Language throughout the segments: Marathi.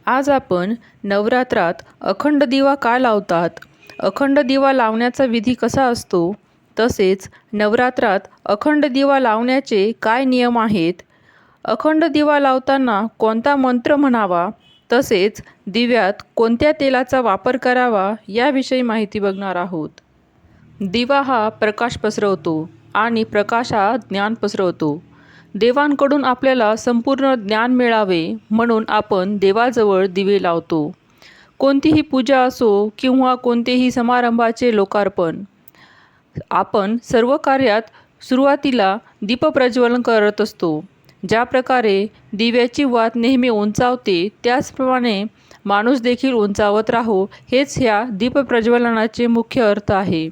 आज आपण नवरात्रात अखंड दिवा का लावतात, अखंड दिवा लावण्याचा विधी कसा असतो, तसेच नवरात्रात अखंड दिवा लावण्याचे काय नियम आहेत, अखंड दिवा लावताना कोणता मंत्र म्हणावा, तसेच दिव्यात कोणत्या तेलाचा वापर करावा याविषयी माहिती बघणार आहोत. दिवा हा प्रकाश पसरवतो आणि प्रकाश हा ज्ञान पसरवतो. देवांकडून आपल्याला संपूर्ण ज्ञान मिळावे म्हणून आपण देवाजवळ दिवे लावतो. कोणतीही पूजा असो किंवा कोणतेही समारंभाचे लोकार्पण, आपण सर्व कार्यात सुरुवातीला दीपप्रज्वलन करत असतो. ज्या प्रकारे दिव्याची वात नेहमी उंचावते, त्याचप्रमाणे माणूस देखील उंचावत राहो, हेच ह्या दीपप्रज्वलनाचे मुख्य अर्थ आहे.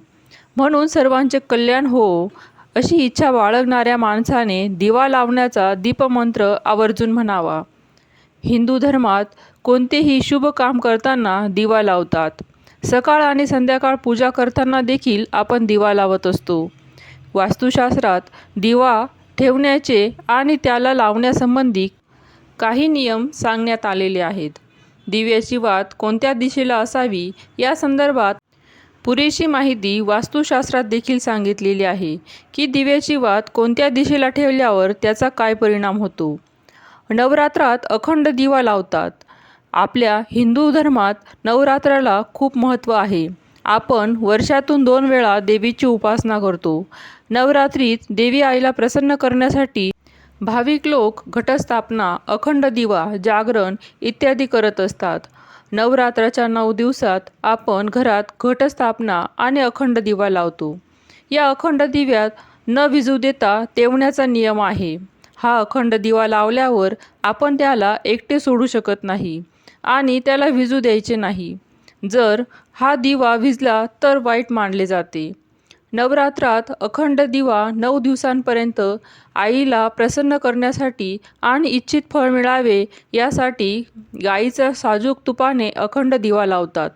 म्हणून सर्वांचे कल्याण हो अशी इच्छा बाळगणाऱ्या माणसाने दिवा लावण्याचा दीपमंत्र आवर्जून म्हणावा. हिंदू धर्मात कोणतेही शुभ काम करताना दिवा लावतात. सकाळ आणि संध्याकाळ पूजा करताना देखील आपण दिवा लावत असतो. वास्तुशास्त्रात दिवा ठेवण्याचे आणि त्याला लावण्यासंबंधी काही नियम सांगण्यात आलेले आहेत. दिव्याची वात कोणत्या दिशेला असावी या संदर्भात पुरेशी माहिती वास्तुशास्त्रात देखील सांगितलेली आहे की दिव्याची वात कोणत्या दिशेला ठेवल्यावर त्याचा काय परिणाम होतो. नवरात्रात अखंड दिवा लावतात. आपल्या हिंदू धर्मात नवरात्राला खूप महत्त्व आहे. आपण वर्षातून 2 वेळा देवीची उपासना करतो. नवरात्रीत देवी आईला प्रसन्न करण्यासाठी भाविक लोक घटस्थापना, अखंड दिवा, जागरण इत्यादी करत असतात. नवरात्राच्या 9 दिवसात आपण घरात घटस्थापना आणि अखंड दिवा लावतो. या अखंड दिव्यात न विझू देता तेवण्याचा नियम आहे. हा अखंड दिवा लावल्यावर आपण त्याला एकटे सोडू शकत नाही आणि त्याला विझू द्यायचे नाही. जर हा दिवा विझला तर वाईट मानले जाते. नवरात्रात अखंड दिवा 9 दिवसांपर्यंत आईला प्रसन्न करण्यासाठी आणि इच्छित फळ मिळावे यासाठी गाईच्या साजूक तुपाने अखंड दिवा लावतात.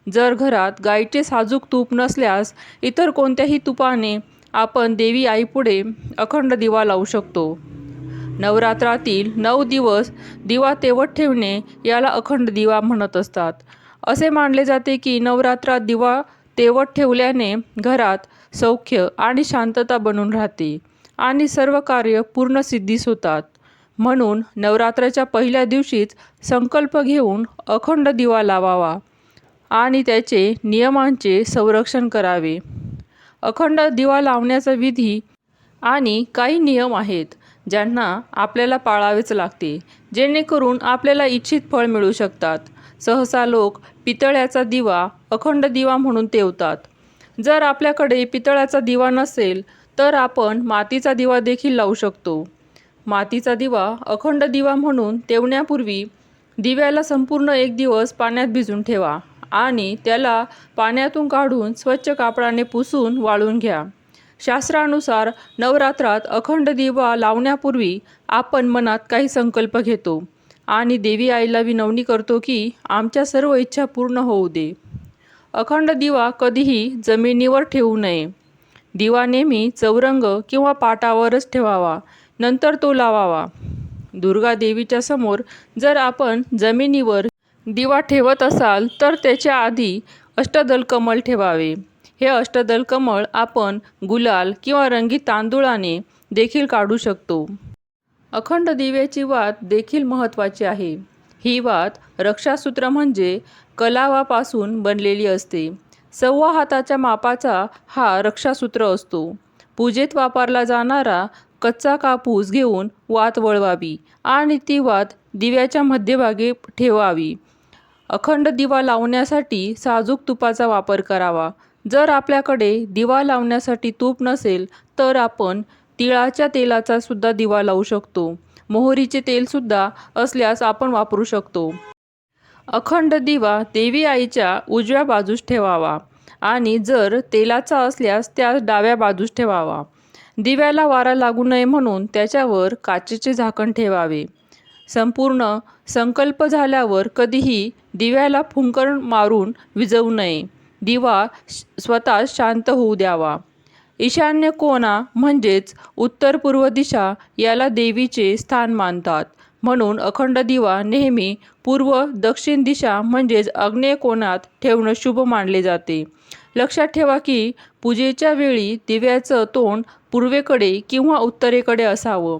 जर घरात गाईचे साजूक तूप नसल्यास इतर कोणत्याही तुपाने आपण देवी आईपुढे अखंड दिवा लावू शकतो. नवरात्रातील 9 दिवस दिवा तेवत ठेवणे याला अखंड दिवा म्हणत असतात. असे मानले जाते की नवरात्रात दिवा तेवत ठेवल्याने घरात सौख्य आणि शांतता बनून राहते आणि सर्व कार्य पूर्ण सिद्धीस होतात. म्हणून नवरात्राच्या पहिल्या दिवशीच संकल्प घेऊन अखंड दिवा लावावा आणि त्याचे नियमांचे संरक्षण करावे. अखंड दिवा लावण्याचा विधी आणि काही नियम आहेत ज्यांना आपल्याला पाळावेच लागते, जेणेकरून आपल्याला इच्छित फळ मिळू शकतात. सहसा लोक पितळ्याचा दिवा अखंड दिवा म्हणून तेवतात. जर आपल्याकडे पितळाचा दिवा नसेल तर आपण मातीचा दिवा देखील लावू शकतो. मातीचा दिवा अखंड दिवा म्हणून तेवण्यापूर्वी दिव्याला संपूर्ण 1 दिवस पाण्यात भिजून ठेवा आणि त्याला पाण्यातून काढून स्वच्छ कापडाने पुसून वाळून घ्या. शास्त्रानुसार नवरात्रात अखंड दिवा लावण्यापूर्वी आपण मनात काही संकल्प घेतो आणि देवी आईला विनवणी करतो की आमच्या सर्व इच्छा पूर्ण होऊ दे. अखंड दिवा कधीही जमिनीवर ठेवू नये. दिवा नेहमी चौरंग किंवा पाटावरच ठेवावा, नंतर तो लावावा. दुर्गा देवीच्या समोर जर आपण जमिनीवर दिवा ठेवत असाल तर त्याच्या आधी अष्टदल कमळ ठेवावे. हे अष्टदल कमळ आपण गुलाल किंवा रंगीत तांदूळाने देखील काढू शकतो. अखंड दिव्याची वात देखील महत्त्वाची आहे. ही वात रक्षासूत्र म्हणजे कलावापासून बनलेली असते. 1.25 हाताच्या मापाचा हा रक्षासूत्र असतो. पूजेत वापरला जाणारा कच्चा कापूस घेऊन वात वळवावी आणि ती वात दिव्याच्या मध्यभागी ठेवावी. अखंड दिवा लावण्यासाठी साजूक तुपाचा वापर करावा. जर आपल्याकडे दिवा लावण्यासाठी तूप नसेल तर आपण तिळाच्या तेलाचा सुद्धा दिवा लावू शकतो. मोहरीचे तेलसुद्धा असल्यास आपण वापरू शकतो. अखंड दिवा देवी आईच्या उजव्या बाजूस ठेवावा आणि जर तेलाचा असल्यास त्या डाव्या बाजूस ठेवावा. दिव्याला वारा लागू नये म्हणून त्याच्यावर काचेचे झाकण ठेवावे. संपूर्ण संकल्प झाल्यावर कधीही दिव्याला फुंकर मारून विझवू नये. दिवा स्वतः शांत होऊ द्यावा. ईशान्य कोना म्हणजेच उत्तर पूर्व दिशा याला देवीचे स्थान मानतात. म्हणून अखंड दिवा नेहमी पूर्व दक्षिण दिशा म्हणजेच आग्नेय कोनात ठेवणं शुभ मानले जाते. लक्षात ठेवा की पूजेच्या वेळी दिव्याचं तोंड पूर्वेकडे किंवा उत्तरेकडे असावं.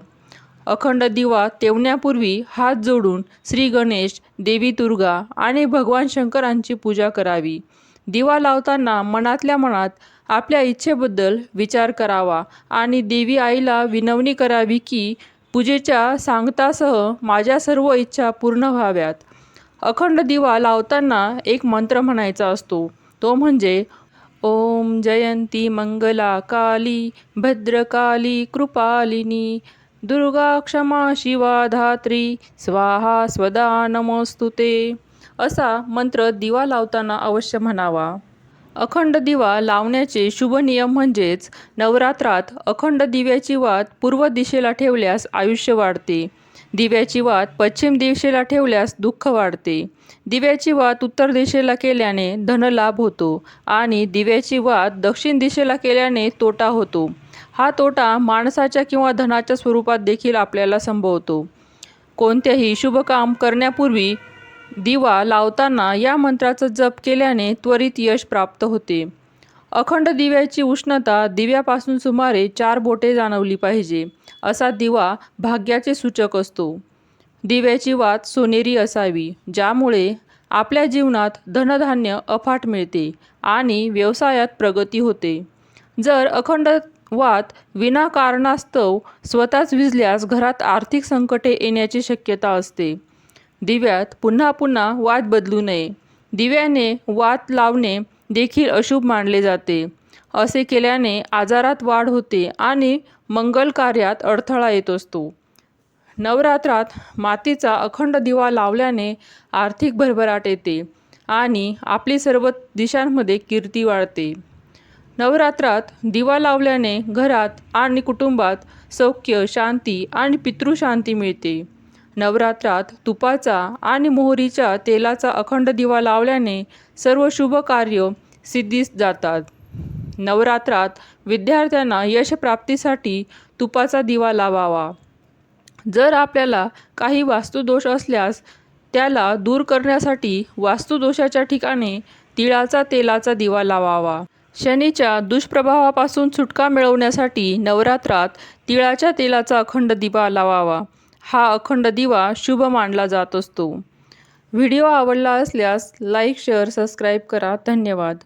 अखंड दिवा तेवण्यापूर्वी हात जोडून श्री गणेश, देवी दुर्गा आणि भगवान शंकरांची पूजा करावी. दिवा लावताना मनातल्या मनात आपल्या इच्छेबद्दल विचार करावा आणि देवी आईला विनवणी करावी की पूजेच्या सांगतासह माझ्या सर्व इच्छा पूर्ण व्हाव्यात. अखंड दिवा लावताना एक मंत्र म्हणायचा असतो, तो म्हणजे ओम जयंती मंगला काली भद्रकाली कृपालिनी दुर्गा क्षमा शिवा धात्री स्वाहा स्वदा नमोस्तुते असा मंत्र दिवा लावताना अवश्य म्हणावा. अखंड दिवा लावण्याचे शुभ नियम म्हणजेच नवरात्रात अखंड दिव्याची वात पूर्व दिशेला ठेवल्यास आयुष्य वाढते. दिव्याची वात पश्चिम दिशेला ठेवल्यास दुःख वाढते. दिव्याची वात उत्तर दिशेला केल्याने धनलाभ होतो आणि दिव्याची वात दक्षिण दिशेला केल्याने तोटा होतो. हा तोटा माणसाच्या किंवा धनाच्या स्वरूपात देखील आपल्याला संभवतो. कोणत्याही शुभ काम करण्यापूर्वी दिवा लावताना या मंत्राचा जप केल्याने त्वरित यश प्राप्त होते. अखंड दिव्याची उष्णता दिव्यापासून सुमारे 4 बोटे जाणवली पाहिजे. असा दिवा भाग्याचे सूचक असतो. दिव्याची वात सोनेरी असावी, ज्यामुळे आपल्या जीवनात धनधान्य अफाट मिळते आणि व्यवसायात प्रगती होते. जर अखंड वात विनाकारणास्तव स्वतःच विझल्यास घरात आर्थिक संकटे येण्याची शक्यता असते. दिव्यात पुन्हा पुन्हा वात बदलू नये. दिव्याने वात लावणे देखील अशुभ मानले जाते. असे केल्याने आजारात वाढ होते आणि मंगल कार्यात अडथळा येत असतो. नवरात्रात मातीचा अखंड दिवा लावल्याने आर्थिक भरभराट येते आणि आपली सर्व दिशांमध्ये कीर्ती वाढते. नवरात्रात दिवा लावल्याने घरात आणि कुटुंबात सौख्य, शांती आणि पितृशांती मिळते. नवरात्रात तुपाचा आणि मोहरीच्या तेलाचा अखंड दिवा लावल्याने सर्व शुभ कार्य सिद्धीस जातात. नवरात्रात विद्यार्थ्यांना यशप्राप्तीसाठी तुपाचा दिवा लावावा. जर आपल्याला काही वास्तुदोष असल्यास त्याला दूर करण्यासाठी वास्तुदोषाच्या ठिकाणी तिळाचा तेलाचा दिवा लावावा. शनीच्या दुष्प्रभावापासून सुटका मिळवण्यासाठी नवरात्रात तिळाच्या तेलाचा अखंड दिवा लावावा. हा अखंड दिवा शुभ मानला जात असतो. व्हिडिओ आवडला असल्यास लाईक, शेअर, सबस्क्राईब करा. धन्यवाद.